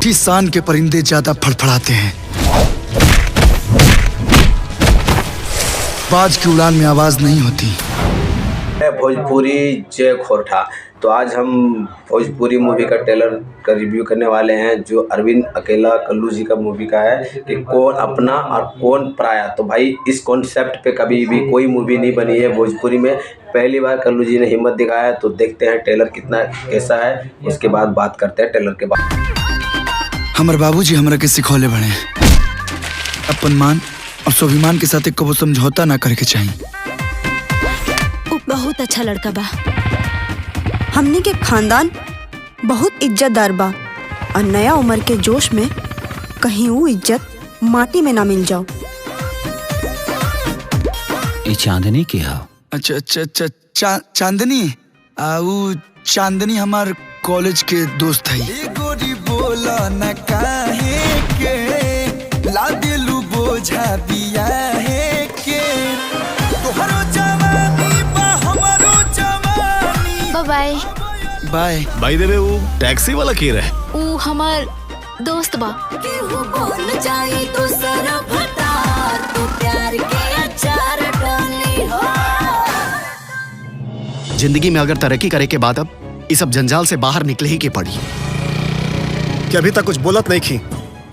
ऊंची शान के परिंदे ज्यादा फड़फड़ाते हैं। बाज की उड़ान में आवाज नहीं होती। भोजपुरी जय खोरठा। तो आज हम भोजपुरी मूवी का ट्रेलर का रिव्यू करने वाले हैं, जो अरविंद अकेला कल्लू जी का मूवी का है कि कौन अपना और कौन पराया। तो भाई इस कॉन्सेप्ट पे कभी भी कोई मूवी नहीं बनी है भोजपुरी में, पहली बार कल्लू जी ने हिम्मत दिखाया। तो देखते हैं ट्रेलर कितना कैसा है, उसके बाद बात करते हैं ट्रेलर के बाद। हमर बाबूजी हमरा के सिखौले बने अपन मान और स्वाभिमान के साथ कबो समझौता ना करे के चाहिए। बहुत अच्छा लड़का बा, हमने के खानदान बहुत इज्जतदार बा और नया उम्र के जोश में कहीं वो इज्जत माटी में ना मिल जाओ। ये चांदनी की है? अच्छा चांदनी वो चांदनी हमार कॉलेज के दोस्त है। गोरी बोला न काहे के ला दिलू बोझा दिया है के तोहरो जवानी बा हमरो जवानी। बाय बाय भाई देवे वो टैक्सी वाला के रहे वो हमार दोस्त बा। केहू बोल जाए तो सारा भतार तो प्यार के अचार डाली हो। जिंदगी में अगर तरक्की करे के बाद अब इस सब जंजाल से बाहर निकले ही के पड़ी। कि अभी तक कुछ बोलत नहीं खी,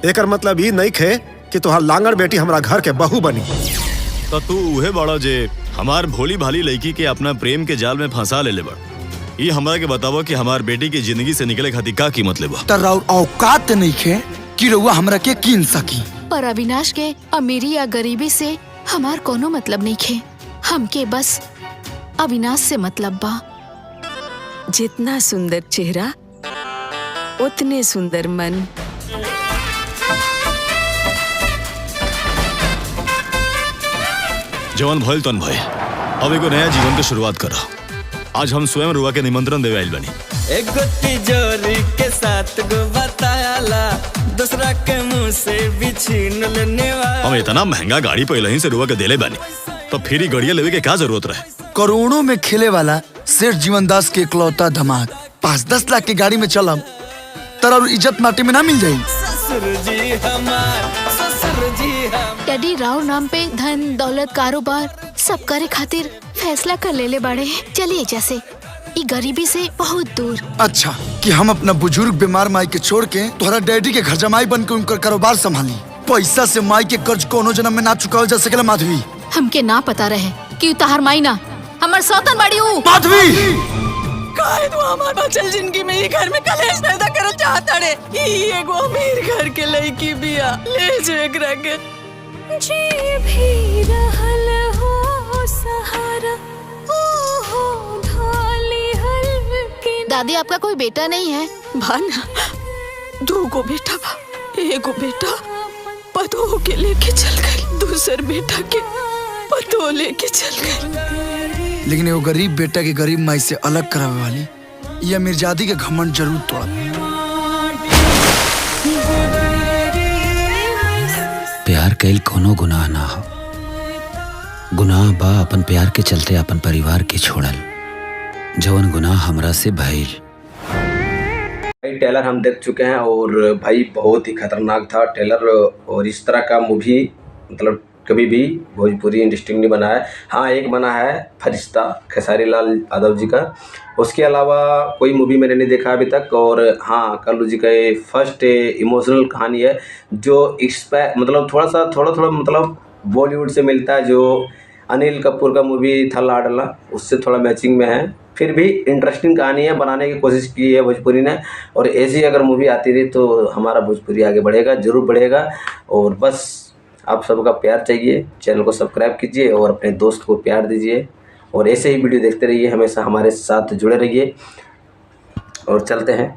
एकर मतलब ये नहीं खे कि तुहार लांगड़ बेटी हमरा घर के बहू बनी। तो तू उहे बड़ा जे हमार भोली भाली लड़की के अपना प्रेम के जाल में फंसा ले बड़। ये हमरा के बतावा कि हमार बेटी की जिंदगी से निकले खातिर का कीमत लेबा। तर औकात नहीं खे कि रउआ हमरा के कीन सकी। पर अविनाश के अमीरी या गरीबी से हमार कोनो मतलब नहीं खे। हमके बस अविनाश से मतलब बा। जितना सुंदर चेहरा उतने सुंदर मन। जवान भइल तन भाई, अब एगो नया जीवन के शुरुआत करा। आज हम स्वयं रुआ के निमंत्रण देवे आइल बनी। एक तिजोरी के साथ गो बतायाला, दूसरा के मुंह से भी छीन लेने वाला। हम इतना महंगा गाड़ी पहले ही से रुआ के देले बनी, तो फिर ही गड़िया लेवे के क्या जरूरत रहे। करोड़ों में खेले वाला सेठ जीवन दास के इकलौता धमाक 5-10 लाख की गाड़ी में चलम तर इज्जत माटी में ना मिल जाये। ससुर जी हमार, ससुर जी हम। डैडी राव नाम पे धन दौलत कारोबार सब करे खातिर फैसला कर ले बाड़े। चलिए जैसे ये गरीबी से बहुत दूर। अच्छा कि हम अपना बुजुर्ग बीमार माई के छोड़ के तोहरा डैडी के घर जमाई बन के उनका कारोबार संभाली। पैसा से माई के कर्ज कोनो जन्म में ना चुकावल जा सकेला। माधवी हमके ना पता रहे कि तहार माई ना हमर सौतन बाड़ी हूँ। माधवी काहे तू हमार बचल जिंदगी में ये घर में कलेश पैदा करल चाहता रे। ई एगो अमीर घर के लड़की बिया, ले जो एकरा के। जी भी रहल हो सहारा ओ हो ढाली हल्के। दादी आपका कोई बेटा नहीं है? भाना दो गो बेटा बा, एगो बेटा पतो के लेके चल गई, दूसर बेटा के पतो लेके चल गई। लेकिन वो गरीब बेटा के गरीब माई से अलग करावे वाली ये मिर्जादी के घमंड जरूर तोड़ा। प्यार कैल कोनो गुनाह ना हो। गुनाह बा अपन प्यार के चलते अपन परिवार के छोड़ल, जवन गुनाह हमरा से भइल। ट्रेलर हम देख चुके हैं और भाई बहुत ही खतरनाक था ट्रेलर। और इस तरह का मूवी मतलब कभी भी भोजपुरी इंडस्ट्री ने बना है। हाँ एक बना है फरिश्ता खेसारी लाल यादव जी का, उसके अलावा कोई मूवी मैंने नहीं देखा अभी तक। और हाँ कल्लू जी का ये फर्स्ट इमोशनल कहानी है जो मतलब थोड़ा मतलब बॉलीवुड से मिलता है। जो अनिल कपूर का मूवी था लाडला उससे थोड़ा मैचिंग में है। फिर भी इंटरेस्टिंग कहानी है, बनाने की कोशिश की है भोजपुरी ने। और ऐसी अगर मूवी आती रही तो हमारा भोजपुरी आगे बढ़ेगा, ज़रूर बढ़ेगा। और बस आप सबका प्यार चाहिए। चैनल को सब्सक्राइब कीजिए और अपने दोस्त को प्यार दीजिए और ऐसे ही वीडियो देखते रहिए, हमेशा हमारे साथ जुड़े रहिए। और चलते हैं।